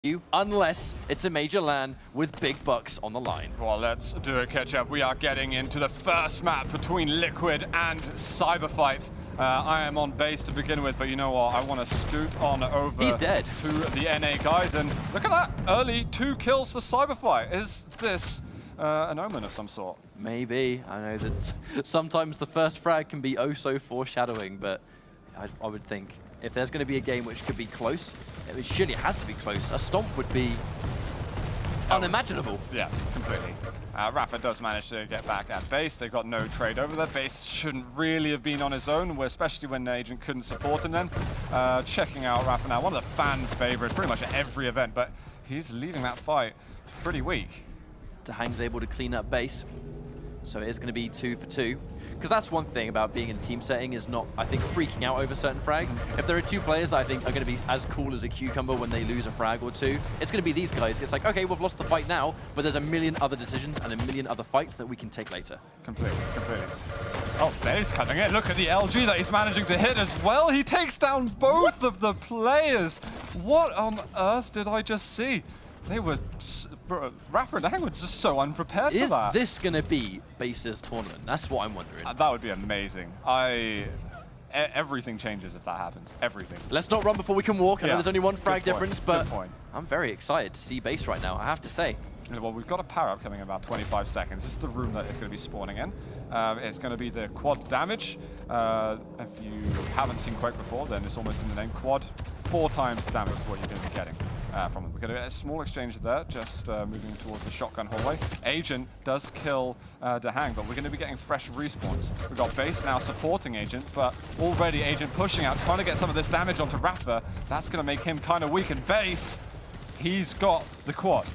you unless it's a major LAN with big bucks on the line. Well, let's do a catch-up. We are getting into the first map between Liquid and Cyberfight. I am on base to begin with, but you know what? I want to scoot on over He's dead. to the NA guys, and look at that! Early 2 kills for Cyberfight. Is this an omen of some sort? Maybe. I know that sometimes the first frag can be oh so foreshadowing, but I would think if there's going to be a game which could be close, it surely has to be close. A stomp would be unimaginable. Yeah, completely. Rapha does manage to get back at base. They've got no trade over there. Base shouldn't really have been on his own, especially when the Agent couldn't support him then. Checking out Rapha now, one of the fan favorites pretty much at every event, but he's leaving that fight pretty weak. DaHanG's able to clean up base, so it is going to be 2 for 2. Because that's one thing about being in team setting is not, I think, freaking out over certain frags. If there are 2 players that I think are going to be as cool as a cucumber when they lose a frag or 2, it's going to be these guys. It's like, okay, we've lost the fight now, but there's a million other decisions and a million other fights that we can take later. Completely. Oh, Bay's cutting it. Look at the LG that he's managing to hit as well. He takes down both of the players. What on earth did I just see? They were, Rapha and DaHanG were just so unprepared for that. Is this going to be Base's tournament? That's what I'm wondering. That would be amazing. Everything changes if that happens. Everything. Let's not run before we can walk. I know there's only 1 frag difference, but I'm very excited to see Base right now, I have to say. Well, we've got a power-up coming in about 25 seconds. This is the room that is going to be spawning in. It's going to be the quad damage. If you haven't seen Quake before, then it's almost in the name. Quad, 4 times the damage is what you're going to be getting from it. We're going to get a small exchange there, just moving towards the shotgun hallway. Agent does kill DaHanG, but we're going to be getting fresh respawns. We've got Base now supporting Agent, but already Agent pushing out, trying to get some of this damage onto Rapha. That's going to make him kind of weak, and Base, he's got the quad.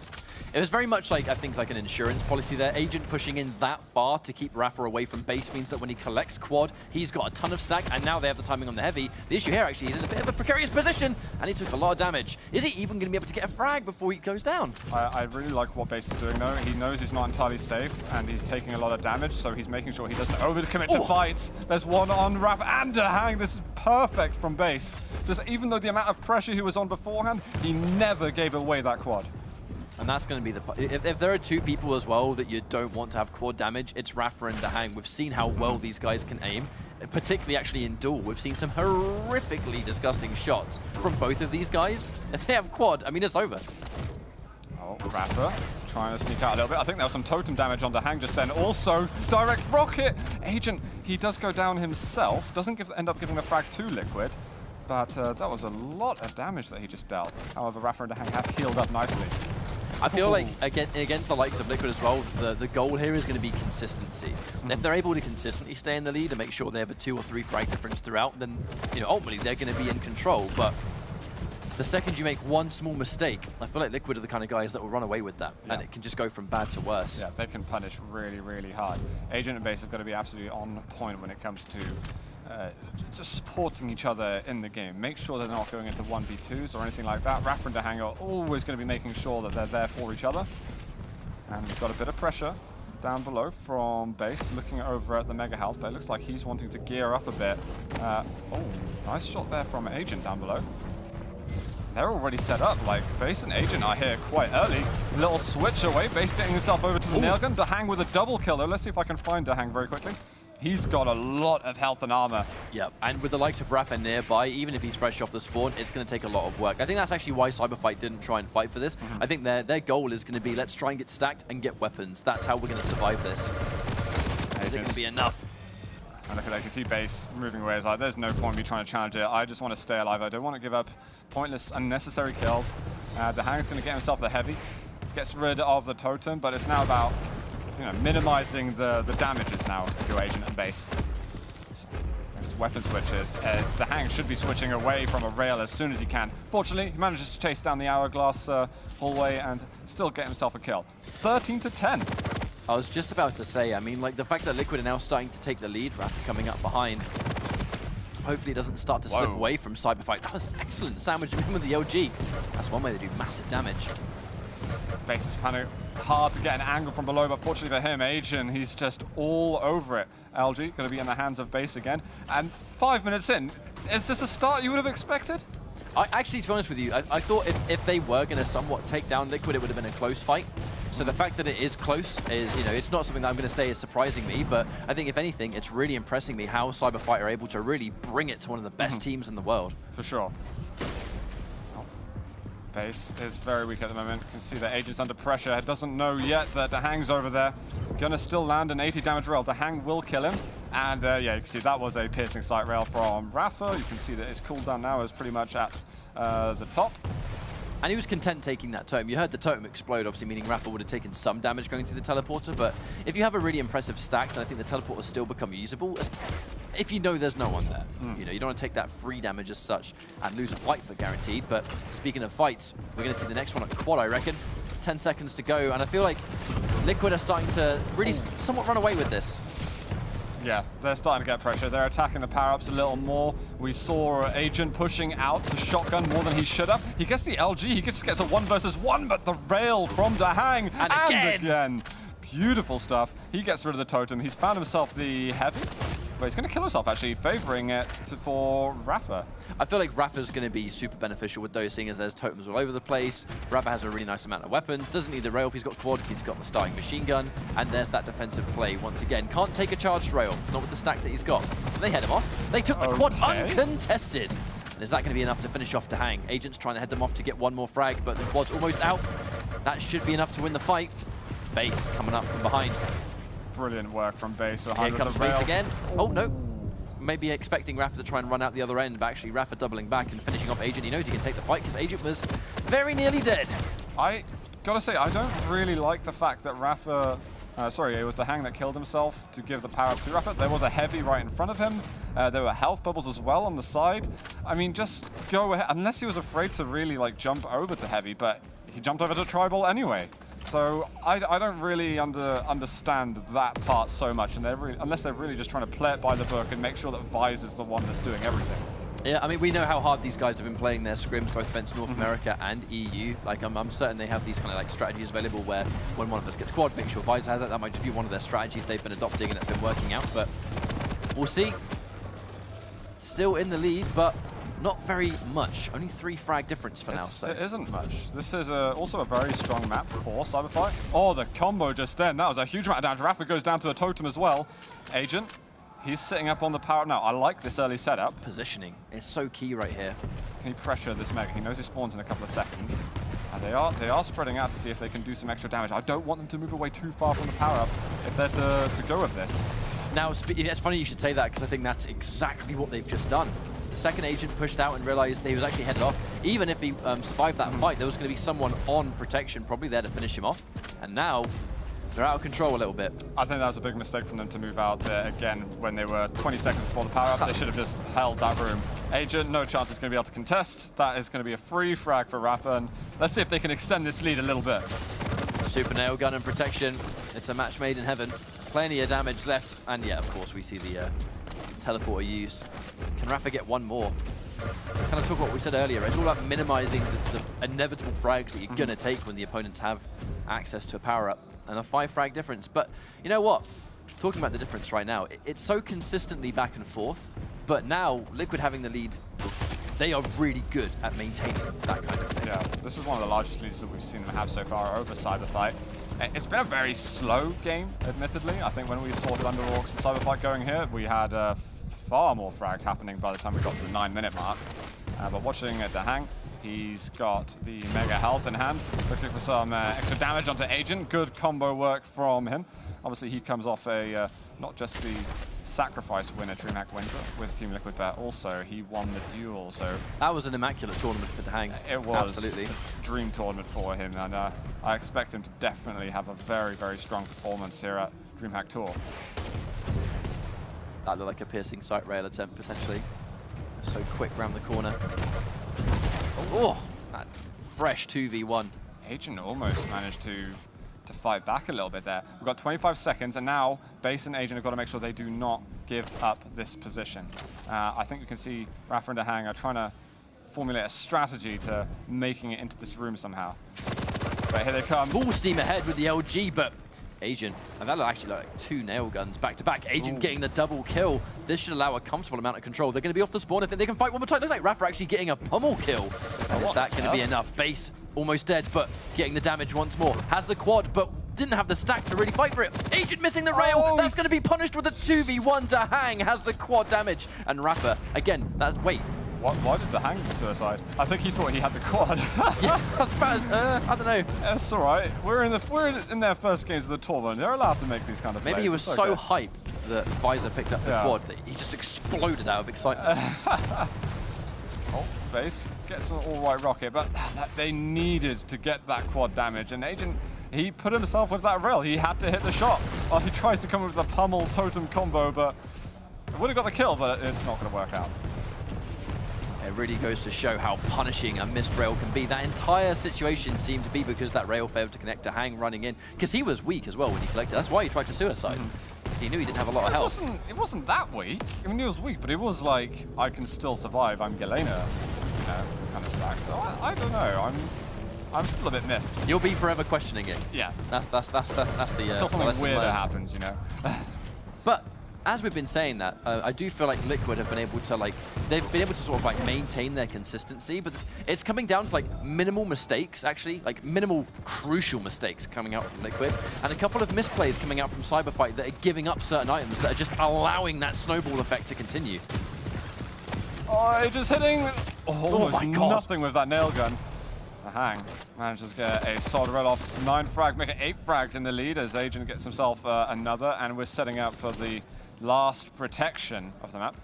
It was very much like, I think, like an insurance policy there. Agent pushing in that far to keep Rapha away from base means that when he collects quad, he's got a ton of stack, and now they have the timing on the heavy. The issue here, actually, he's in a bit of a precarious position, and he took a lot of damage. Is he even going to be able to get a frag before he goes down? I really like what Base is doing, though. He knows he's not entirely safe, and he's taking a lot of damage, so he's making sure he doesn't overcommit to fights. There's one on Rapha and DaHanG. This is perfect from Base. Just even though the amount of pressure he was on beforehand, he never gave away that quad. And that's going to be the... If there are 2 people as well that you don't want to have quad damage, it's Rapha and DaHanG. We've seen how well these guys can aim, particularly actually in duel. We've seen some horrifically disgusting shots from both of these guys. If they have quad, I mean, it's over. Oh, Rapha trying to sneak out a little bit. I think there was some totem damage on DaHanG just then. Also, direct rocket. Agent, he does go down himself. Doesn't end up giving the frag to Liquid. But that was a lot of damage that he just dealt. However, Rapha and DaHanG have healed up nicely. I feel like, against the likes of Liquid as well, the goal here is going to be consistency. And if they're able to consistently stay in the lead and make sure they have a 2 or 3 frag difference throughout, then ultimately they're going to be in control. But the second you make one small mistake, I feel like Liquid are the kind of guys that will run away with that, and it can just go from bad to worse. Yeah, they can punish really, really hard. Agent and Base have got to be absolutely on point when it comes to just supporting each other in the game. Make sure they're not going into 1v2s or anything like that. Rapha and DaHanG are always going to be making sure that they're there for each other. And we've got a bit of pressure down below from Base, looking over at the Mega Health, but it looks like he's wanting to gear up a bit. Oh, nice shot there from Agent down below. They're already set up, like Base and Agent are here quite early. Little switch away, Base getting himself over to the nail gun. DaHanG with a double kill though. Let's see if I can find DaHanG very quickly. He's got a lot of health and armor. Yep, and with the likes of Rapha nearby, even if he's fresh off the spawn, it's going to take a lot of work. I think that's actually why Cyberfight didn't try and fight for this. I think their goal is going to be, let's try and get stacked and get weapons. That's how we're going to survive this. Is it going to be enough? And look at that, you can see Base moving away. It's like, there's no point in me trying to challenge it. I just want to stay alive. I don't want to give up pointless, unnecessary kills. DaHanG's going to get himself the heavy. Gets rid of the totem, but it's now about minimizing the damages now to Agent and Base. So, weapon switches. DaHanG should be switching away from a rail as soon as he can. Fortunately, he manages to chase down the hourglass hallway and still get himself a kill. 13-10. I was just about to say, I mean, like, the fact that Liquid are now starting to take the lead, Rapha coming up behind. Hopefully it doesn't start to slip away from Cyberfight. That was excellent sandwich with the LG. That's one way they do massive damage. Base is kind of hard to get an angle from below, but fortunately for him, Agent, he's just all over it. LG going to be in the hands of Base again. And 5 minutes in, is this a start you would have expected? Actually, to be honest with you, I thought if they were going to somewhat take down Liquid, it would have been a close fight. So the fact that it is close is, it's not something that I'm going to say is surprising me, but I think if anything, it's really impressing me how Cyberfight are able to really bring it to one of the best teams in the world. For sure. Base is very weak at the moment. You can see that Agent's under pressure. Doesn't know yet that DaHanG's over there. Gonna still land an 80 damage rail. DaHanG will kill him. And yeah, you can see that was a piercing sight rail from Rapha. You can see that his cooldown now is pretty much at the top. And he was content taking that totem. You heard the totem explode, obviously meaning Rapha would have taken some damage going through the teleporter, but if you have a really impressive stack, then I think the teleporter still become usable, if you know there's no one there. You don't want to take that free damage as such and lose a fight for guaranteed, but speaking of fights, we're going to see the next one at quad, I reckon. 10 seconds to go, and I feel like Liquid are starting to really somewhat run away with this. Yeah, they're starting to get pressure. They're attacking the power-ups a little more. We saw Agent pushing out to shotgun more than he should have. He gets the LG, he just gets a 1 versus 1, but the rail from DaHanG, and again. Beautiful stuff. He gets rid of the totem. He's found himself the heavy, but he's going to kill himself, actually, favoring it for Rapha. I feel like Rapha's going to be super beneficial with those, seeing as there's totems all over the place. Rapha has a really nice amount of weapons. Doesn't need the rail if he's got quad. He's got the starting machine gun. And there's that defensive play once again. Can't take a charged rail, not with the stack that he's got. They head him off. They took the quad uncontested. And is that going to be enough to finish off DaHanG? Agent's trying to head them off to get one more frag, but the quad's almost out. That should be enough to win the fight. Base coming up from behind. Brilliant work from Base. Here comes Base again. Oh, no. Maybe expecting Rapha to try and run out the other end, but actually Rapha doubling back and finishing off Agent. He knows he can take the fight because Agent was very nearly dead. I gotta say, I don't really like the fact that Rapha... sorry, it was DaHanG that killed himself to give the power up to Rapha. There was a heavy right in front of him. There were health bubbles as well on the side. I mean, just go ahead, unless he was afraid to really jump over to heavy, but he jumped over to tribal anyway. So I don't really understand that part so much, and unless they're really just trying to play it by the book and make sure that Vise is the one that's doing everything. Yeah, I mean, we know how hard these guys have been playing their scrims, both against North America and EU. I'm certain they have these kind of strategies available where when one of us gets quad, make sure Vise has it. That might just be one of their strategies they've been adopting and it's been working out, but we'll see. Still in the lead, but not very much. Only 3 frag difference for now. So it isn't much. This is also a very strong map for Cyberfight. Oh, the combo just then. That was a huge amount of damage. Rapha goes down to a totem as well. Agent, he's sitting up on the power now. I like this early setup. Positioning is so key right here. Can he pressure this Mega? He knows he spawns in a couple of seconds. And they are spreading out to see if they can do some extra damage. I don't want them to move away too far from the power-up if they're to go with this. Now, it's funny you should say that because I think that's exactly what they've just done. The second Agent pushed out and realized he was actually headed off. Even if he survived that fight, there was going to be someone on protection probably there to finish him off. And now they're out of control a little bit. I think that was a big mistake from them to move out there again when they were 20 seconds before the power-up. They should have just held that room. Agent, no chance he's going to be able to contest. That is going to be a free frag for Rapha, and let's see if they can extend this lead a little bit. Super nail gun and protection. It's a match made in heaven. Plenty of damage left, and yeah, of course, we see the teleporter used. Can Rapha get one more? Kind of talk what we said earlier. It's all about minimizing the inevitable frags that you're going to take when the opponents have access to a power-up. And a 5 frag difference. But you know what? Talking about the difference right now, it's so consistently back and forth. But now, Liquid having the lead, they are really good at maintaining that kind of thing. Yeah, this is one of the largest leads that we've seen them have so far over Cyberfight. It's been a very slow game, admittedly. I think when we saw Thunderhawks and Cyberfight going here, we had far more frags happening by the time we got to the 9-minute mark. But watching DaHanG, he's got the Mega Health in hand, looking for some extra damage onto Agent. Good combo work from him. Obviously, he comes off a not just the sacrifice winner, Dreamhack wins with Team Liquid, but also he won the duel. So that was an immaculate tournament for DaHanG. It was absolutely a dream tournament for him, and I expect him to definitely have a very, very strong performance here at Dreamhack Tour. That looked like a piercing sight rail attempt potentially. So quick round the corner. Oh, that fresh 2v1. Agent almost managed to fight back a little bit there. We've got 25 seconds, and now Base and Agent have got to make sure they do not give up this position. I think you can see Rapha and DaHanG are trying to formulate a strategy to making it into this room somehow. But here they come. Full steam ahead with the LG, but Agent, and that'll actually look like 2 nail guns back to back. Agent getting the double kill. This should allow a comfortable amount of control. They're going to be off the spawn. I think they can fight one more time. Looks like Rapha actually getting a pummel kill. And is that going to be enough? Base almost dead, but getting the damage once more. Has the quad, but didn't have the stack to really fight for it. Agent missing the rail. That's going to be punished with a 2v1. DaHanG has the quad damage. And Rapha, again, wait. Why did DaHanG suicide? I think he thought he had the quad. Yeah, that's bad. I don't know. It's all right. We're in their first games of the tournament. They're allowed to make these kind of plays. Maybe he was so hyped that Visor picked up the quad that he just exploded out of excitement. Base gets an all right rocket, but they needed to get that quad damage, and Agent, he put himself with that rail. He had to hit the shot. Oh, he tries to come with the pummel totem combo, but it would have got the kill, but it's not going to work out. It really goes to show how punishing a missed rail can be. That entire situation seemed to be because that rail failed to connect to DaHanG running in, because he was weak as well when he collected. That's why he tried to suicide. Because he knew he didn't have a lot of health. It wasn't that weak. I mean, he was weak, but it was like, I can still survive. I'm Galena, kind of stack. So I don't know. I'm still a bit miffed. You'll be forever questioning it. Yeah. That's the Until something weirder happens, you know. But as we've been saying that, I do feel like Liquid have been able to they've been able to sort of maintain their consistency, but it's coming down to minimal mistakes, actually, minimal crucial mistakes coming out from Liquid, and a couple of misplays coming out from c58 that are giving up certain items that are just allowing that snowball effect to continue. Oh, just hitting almost nothing with that nail gun. DaHanG manages to get a solid roll off 9 frags, make it 8 frags in the lead as Agent gets himself another, and we're setting up for the last protection of the map.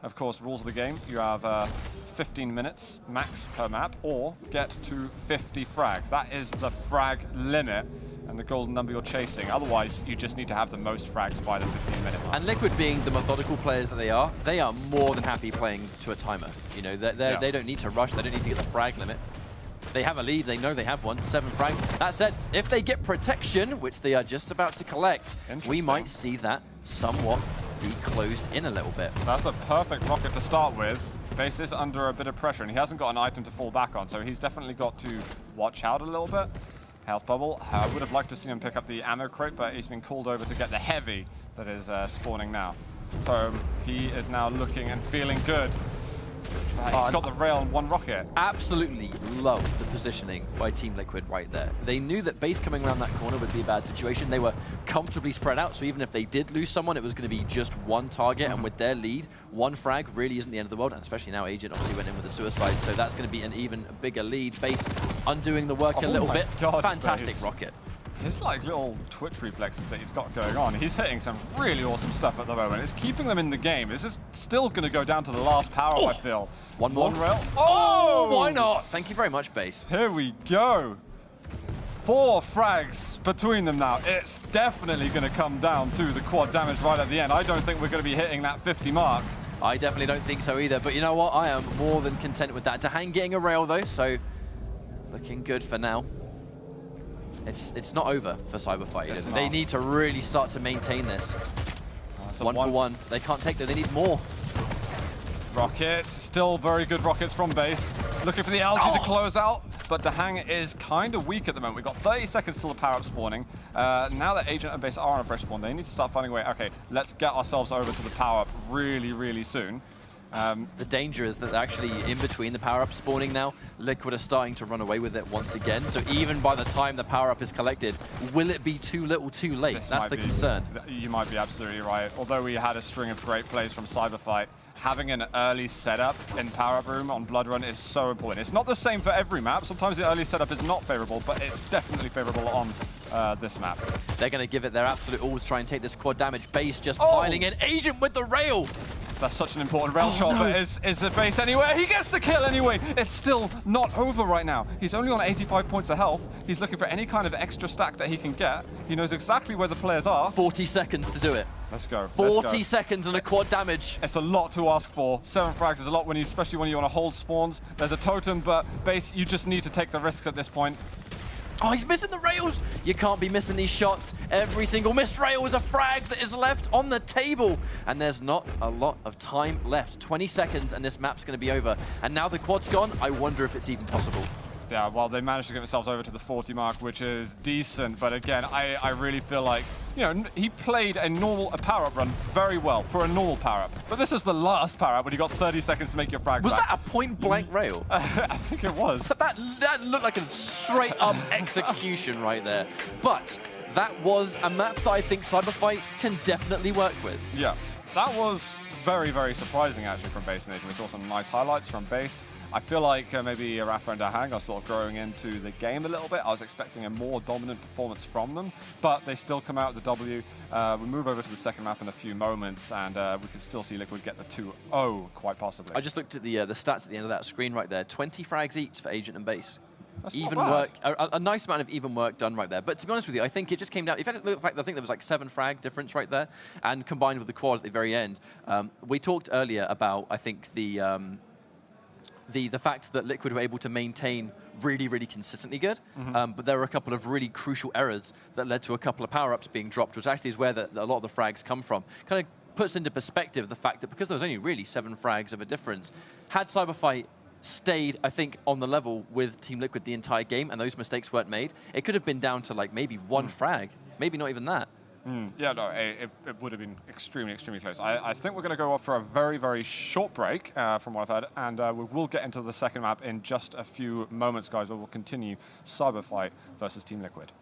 Of course, rules of the game, you have 15 minutes max per map, or get to 50 frags. That is the frag limit and the golden number you're chasing. Otherwise, you just need to have the most frags by the 15-minute mark. And Liquid, being the methodical players that they are more than happy playing to a timer. You know, they don't need to rush, they don't need to get the frag limit. They have a lead, they know they have one, 7 frags. That said, if they get protection, which they are just about to collect, we might see that somewhat be closed in a little bit. That's a perfect rocket to start with. Base is under a bit of pressure, and he hasn't got an item to fall back on, so he's definitely got to watch out a little bit. Health bubble. I would have liked to see him pick up the ammo crate, but he's been called over to get the heavy that is spawning now. So he is now looking and feeling good. He's got the rail and 1 rocket. Absolutely love the positioning by Team Liquid right there. They knew that base coming around that corner would be a bad situation. They were comfortably spread out, so even if they did lose someone, it was going to be just 1 target, and with their lead, 1 frag really isn't the end of the world, and especially now Agent obviously went in with a suicide, so that's going to be an even bigger lead. Base undoing the work a little bit. Fantastic Base. Rocket. His little twitch reflexes that he's got going on, he's hitting some really awesome stuff at the moment. It's keeping them in the game. This is still going to go down to the last power, I feel. One more. Rail. Oh, why not? Thank you very much, Base. Here we go. 4 frags between them now. It's definitely going to come down to the quad damage right at the end. I don't think we're going to be hitting that 50 mark. I definitely don't think so either, but you know what? I am more than content with that. DaHanG getting a rail though, so looking good for now. It's not over for c58. They need to really start to maintain this. So 1 for 1. They can't take that. They need more. Rockets, still very good rockets from base. Looking for the algae to close out, but DaHanG is kind of weak at the moment. We've got 30 seconds till the power-up spawning. Now that Agent and base are on a fresh spawn, they need to start finding a way. Okay, let's get ourselves over to the power-up really, really soon. The danger is that they're actually in between the power-up spawning now. Liquid are starting to run away with it once again. So even by the time the power-up is collected, will it be too little too late? That's the concern. You might be absolutely right. Although we had a string of great plays from c58, having an early setup in power-up room on Blood Run is so important. It's not the same for every map. Sometimes the early setup is not favorable, but it's definitely favorable on this map. They're going to give it their absolute all to try and take this quad damage. Base just piling in. Agent with the rail. That's such an important rail shot, but is the base anywhere? He gets the kill anyway. It's still not over right now. He's only on 85 points of health. He's looking for any kind of extra stack that he can get. He knows exactly where the players are. 40 seconds to do it. Let's go. 40 seconds and a quad damage. It's a lot to ask for. 7 frags is a lot, especially when you want to hold spawns. There's a totem, but base, you just need to take the risks at this point. Oh, he's missing the rails. You can't be missing these shots. Every single missed rail is a frag that is left on the table. And there's not a lot of time left. 20 seconds and this map's going to be over. And now the quad's gone. I wonder if it's even possible. Yeah, well, they managed to get themselves over to the 40 mark, which is decent. But again, I really feel like, you know, he played a power-up run very well for a normal power-up. But this is the last power-up when you got 30 seconds to make your frags Was back. that a point-blank rail? I think it was. that looked like a straight-up execution right there. But that was a map that I think Cyberfight can definitely work with. Yeah, that was very, very surprising actually from Base Nation. We saw some nice highlights from Base. I feel like maybe Rapha and DaHanG are sort of growing into the game a little bit. I was expecting a more dominant performance from them, but they still come out with the W. We move over to the second map in a few moments, and we can still see Liquid get the 2-0, quite possibly. I just looked at the stats at the end of that screen right there. 20 frags each for Agent and Base. That's even not bad. work, a nice amount of even work done right there. But to be honest with you, I think it just came down. In fact, I think there was like 7 frag difference right there, and combined with the quad at the very end. We talked earlier about, I think, the fact that Liquid were able to maintain really, really consistently good, but there were a couple of really crucial errors that led to a couple of power-ups being dropped, which actually is where a lot of the frags come from. Kind of puts into perspective the fact that because there was only really 7 frags of a difference, had Cyberfight stayed, I think, on the level with Team Liquid the entire game and those mistakes weren't made, it could have been down to like maybe 1 frag, maybe not even that. Yeah, no, it would have been extremely, extremely close. I think we're going to go off for a very, very short break from what I've heard, and we will get into the second map in just a few moments, guys, where we'll continue Cyberfight versus Team Liquid.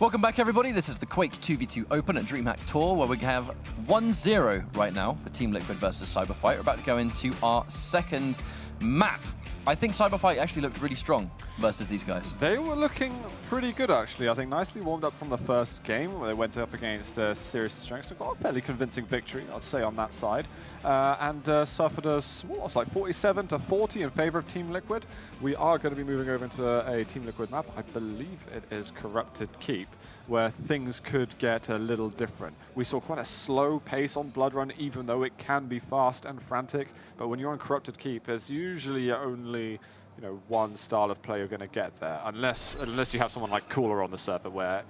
Welcome back, everybody. This is the Quake 2v2 Open at Dreamhack Tour, where we have 1-0 right now for Team Liquid versus c58. We're about to go into our second map. I think c58 actually looked really strong versus these guys. They were looking pretty good, actually. I think nicely warmed up from the first game, where they went up against Serious Strengths and got a fairly convincing victory, I'd say, on that side. And suffered a small loss, like 47-40 in favor of Team Liquid. We are going to be moving over into a Team Liquid map. I believe it is Corrupted Keep, where things could get a little different. We saw quite a slow pace on Blood Run, even though it can be fast and frantic. But when you're on Corrupted Keep, there's usually only one style of play you're going to get there, unless you have someone like Cooler on the server, where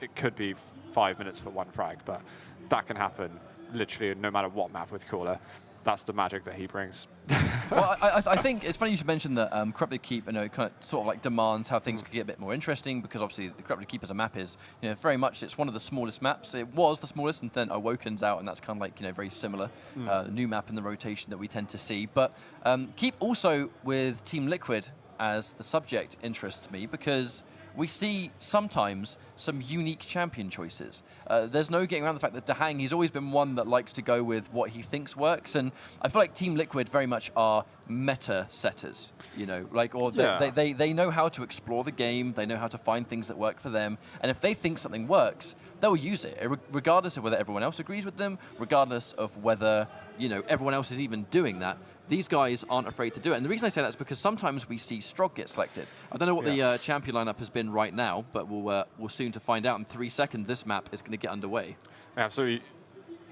it could be 5 minutes for one frag, but that can happen literally no matter what map with Cooler. That's the magic that he brings. Well, I think it's funny you should mention that Corrupted Keep, kind of sort of like demands how things could get a bit more interesting, because obviously the Corrupted Keep as a map is, very much, it's one of the smallest maps. It was the smallest, and then Awoken's out, and that's kind of like, very similar. The new map in the rotation that we tend to see. But Keep also with Team Liquid as the subject interests me, because we see sometimes some unique champion choices. There's no getting around the fact that DaHanG, he's always been one that likes to go with what he thinks works, and I feel like Team Liquid very much are meta setters, they know how to explore the game, they know how to find things that work for them, and if they think something works, they'll use it, regardless of whether everyone else agrees with them, regardless of whether everyone else is even doing that. These guys aren't afraid to do it. And the reason I say that is because sometimes we see Strog get selected. I don't know what the champion lineup has been right now, but we'll soon to find out. In 3 seconds, this map is going to get underway. Absolutely.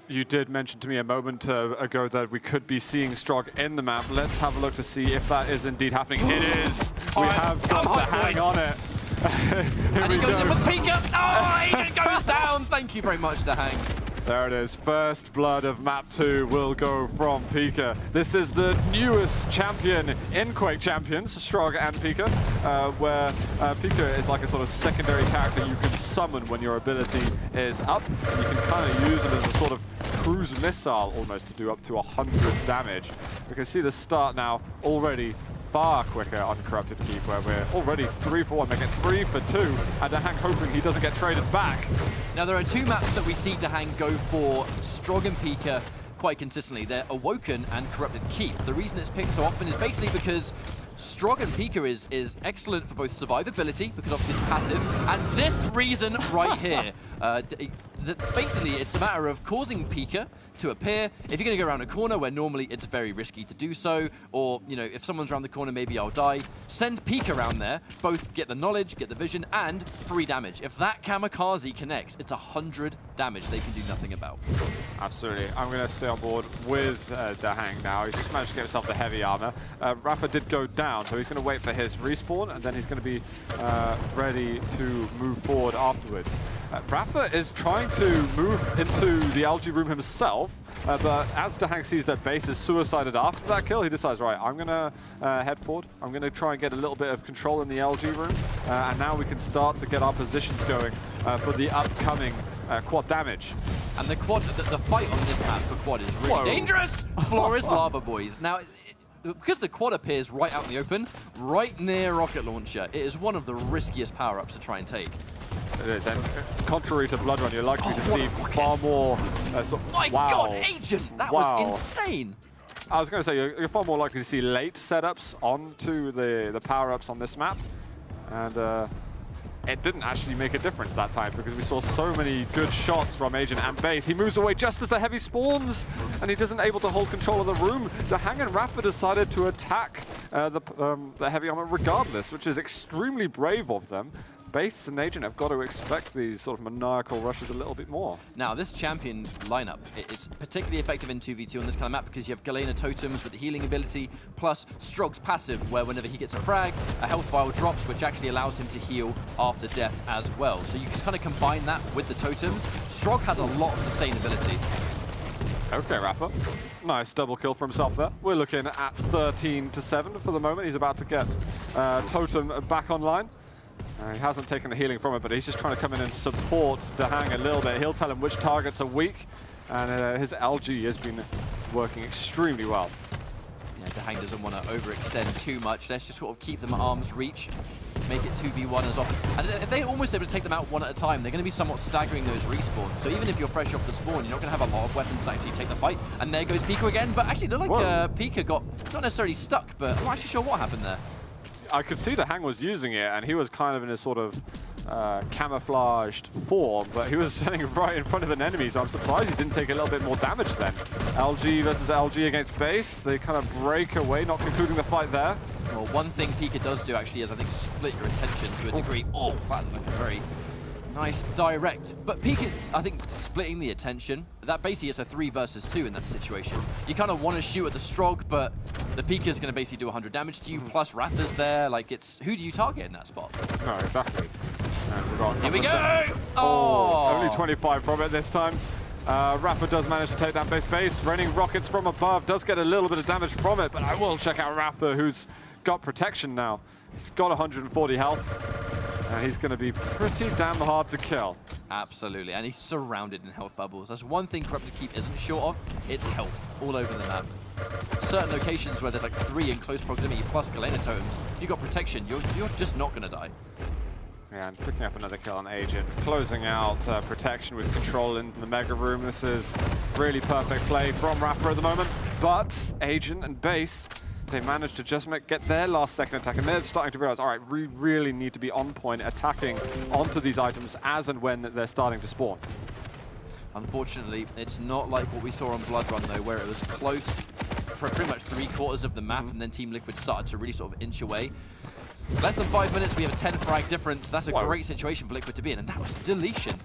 You did mention to me a moment ago that we could be seeing Strog in the map. Let's have a look to see if that is indeed happening. It is. We have got DaHanG on it. And he goes in with Pika. Oh, he goes down. Thank you very much, DaHanG. There it is. First blood of map 2 will go from Pika. This is the newest champion in Quake Champions, Strog and Pika, where Pika is like a sort of secondary character you can summon when your ability is up. You can kind of use it as a sort of cruise missile almost to do up to 100 damage. We can see the start now already far quicker on Corrupted Keep, where we're already 3 for 1, make it 3 for 2, and DaHanG hoping he doesn't get traded back. Now there are 2 maps that we see DaHanG go for Strog and Pika quite consistently. They're Awoken and Corrupted Keep. The reason it's picked so often is basically because Strog and Pika is excellent for both survivability, because obviously it's passive, and this reason right here. Basically, it's a matter of causing Pika to appear. If you're going to go around a corner where normally it's very risky to do so, or if someone's around the corner, maybe I'll die, send Pika around there, both get the knowledge, get the vision, and 3 damage. If that kamikaze connects, it's 100 damage they can do nothing about. Absolutely. I'm going to stay on board with DaHanG now. He's just managed to get himself the heavy armor. Rapha did go down, so he's going to wait for his respawn, and then he's going to be ready to move forward afterwards. Rapha is trying to move into the algae room himself, but as DaHanG sees that base is suicided after that kill, he decides, right, I'm going to head forward. I'm going to try and get a little bit of control in the algae room, and now we can start to get our positions going for the upcoming quad damage. And the fight on this map for quad is really dangerous. Floor is lava, boys. Now, because the quad appears right out in the open, right near rocket launcher, it is one of the riskiest power-ups to try and take. It is, and contrary to Blood Run, you're likely to see far more... My God, Agent! That was insane! I was going to say, you're far more likely to see late setups onto the power-ups on this map. And it didn't actually make a difference that time, because we saw so many good shots from Agent and Base. He moves away just as the heavy spawns, and he isn't able to hold control of the room. DaHanG and Rapha decided to attack the heavy armor regardless, which is extremely brave of them. Base and Agent have got to expect these sort of maniacal rushes a little bit more. Now, this champion lineup, it's particularly effective in 2v2 on this kind of map, because you have Galena totems with the healing ability, plus Strog's passive, where whenever he gets a frag, a health vial drops, which actually allows him to heal after death as well. So you can kind of combine that with the totems. Strog has a lot of sustainability. Okay, Rapha. Nice double kill for himself there. We're looking at 13-7 for the moment. He's about to get Totem back online. He hasn't taken the healing from it, but he's just trying to come in and support DaHanG a little bit. He'll tell him which targets are weak, and his algae has been working extremely well. Yeah, DaHanG doesn't want to overextend too much. Let's just sort of keep them at arm's reach. make it 2v1 as often. And if they're almost able to take them out one at a time, they're going to be somewhat staggering those respawns. So even if you're fresh off the spawn, you're not going to have a lot of weapons to actually take the fight. And there goes Pika again, but actually it looked like Pika got not necessarily stuck, but I'm not actually sure what happened there. I could see DaHanG was using it, and he was kind of in a sort of camouflaged form, but he was standing right in front of an enemy, so I'm surprised he didn't take a little bit more damage then. LG versus LG against base. They kind of break away, not concluding the fight there. Well, one thing Pika does do actually is, I think, split your attention to a degree. Oh, that looked like a very nice direct. But Pika, I think, splitting the attention, that basically is a 3 versus 2 in that situation. You kind of want to shoot at the Strog, but the Pika's going to basically do 100 damage to you, plus Rapha's there. Like, it's who do you target in that spot? No, exactly. And we've got Here we go! Oh! Only 25 from it this time. Rapha does manage to take that base. Raining rockets from above does get a little bit of damage from it, but I will check out Rapha, who's got protection now. He's got 140 health, and he's going to be pretty damn hard to kill. Absolutely, and he's surrounded in health bubbles. That's one thing Corrupted Keep isn't short of. It's health all over the map. Certain locations where there's like 3 in close proximity plus Galena totems, if you've got protection, you're just not going to die. Yeah, and picking up another kill on Agent, closing out protection with control in the Mega Room. This is really perfect play from Rapha at the moment, but Agent and base, they managed to just get their last second attack, and they're starting to realize, all right, we really need to be on point, attacking onto these items as and when they're starting to spawn. Unfortunately, it's not like what we saw on Blood Run, though, where it was close for pretty much 3/4 of the map, and then Team Liquid started to really sort of inch away. Less than 5 minutes, we have a 10 frag difference. That's a great situation for Liquid to be in, and that was deletion.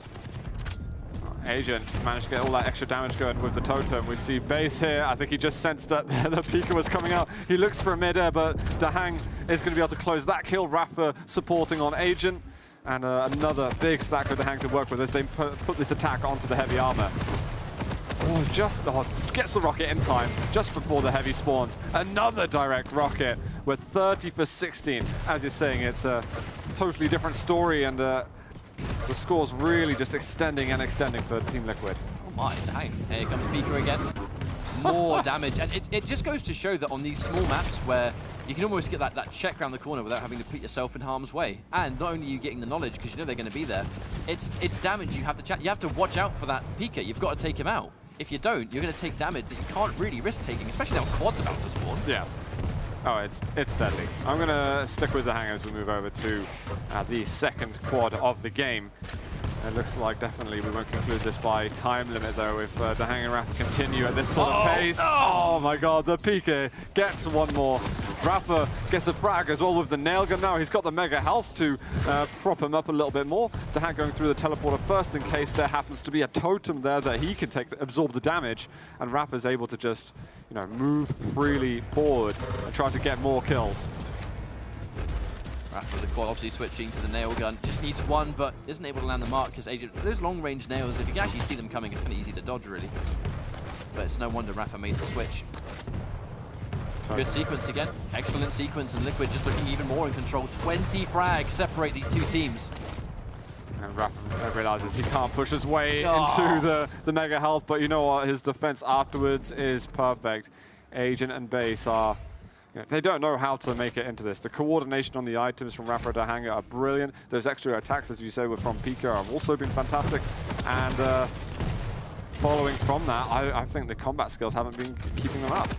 Agent managed to get all that extra damage going with the totem. We see base here. I think he just sensed that the Pika was coming out. He looks for a mid-air, but DaHanG is going to be able to close that kill. Rapha supporting on Agent. And another big stack for DaHanG to work with as they put this attack onto the heavy armor. Gets the rocket in time, just before the heavy spawns. Another direct rocket with 30 for 16. As you're saying, it's a totally different story, and the score's really just extending and extending for Team Liquid. Oh my, dang. Here comes Pika again. More damage. And it just goes to show that on these small maps where you can almost get that check around the corner without having to put yourself in harm's way. And not only are you getting the knowledge, because you know they're going to be there, it's damage you have to you have to watch out for that Pika. You've got to take him out. If you don't, you're going to take damage that you can't really risk taking, especially now Quad's about to spawn. Yeah. Oh, it's deadly. I'm going to stick with DaHanG as we move over to the second quad of the game. It looks like definitely we won't conclude this by time limit, though, if DaHanG and Rapha continue at this sort of pace. Oh my god, the Pika gets one more. Rapha gets a frag as well with the nail gun now. He's got the mega health to prop him up a little bit more. DaHanG going through the teleporter first in case there happens to be a totem there that he can absorb the damage. And Rapha's able to just, move freely forward and try to get more kills. Rapha, the quad obviously switching to the nail gun. Just needs one, but isn't able to land the mark because Agent, those long-range nails, if you can actually see them coming, it's kind of easy to dodge, really. But it's no wonder Rapha made the switch. Good sequence again. Excellent sequence, and Liquid just looking even more in control. 20 frags separate these two teams. And Rapha realizes he can't push his way into the mega health, but you know what? His defense afterwards is perfect. Agent and base are... they don't know how to make it into this. The coordination on the items from Rapha and DaHanG are brilliant. Those extra attacks, as you say, from Pika have also been fantastic. And following from that, I think the combat skills haven't been keeping them up.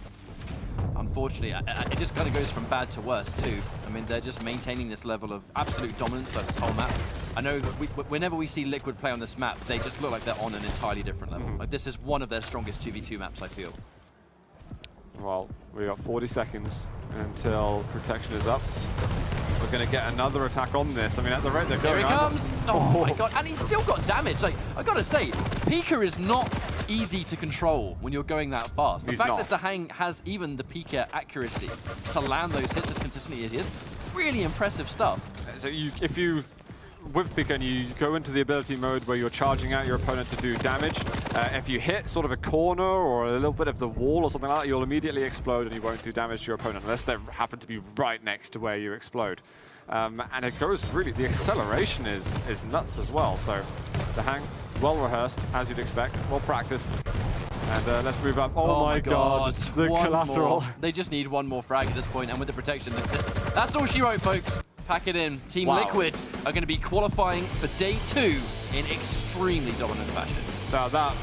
Unfortunately, it just kind of goes from bad to worse, too. I mean, they're just maintaining this level of absolute dominance over this whole map. I know that whenever we see Liquid play on this map, they just look like they're on an entirely different level. Like, this is one of their strongest 2v2 maps, I feel. Well, we got 40 seconds until protection is up. We're going to get another attack on this. I mean, at the rate they're going... Here he comes! Oh my god, and he's still got damage. Like, I gotta say, Pika is not easy to control when you're going that fast. The fact that DaHanG has even the Pika accuracy to land those hits as consistently as he is, really impressive stuff. So if you... with Pika and you go into the ability mode where you're charging out your opponent to do damage, if you hit sort of a corner or a little bit of the wall or something like that, you'll immediately explode and you won't do damage to your opponent unless they happen to be right next to where you explode. And it goes really, the acceleration is nuts as well. So DaHanG, well rehearsed, as you'd expect, well practiced. And let's move up. Oh my god, the collateral. They just need one more frag at this point, and with the protection, that's all she wrote, folks. Pack it in. Team Wow. Liquid are going to be qualifying for day 2 in extremely dominant fashion. Now that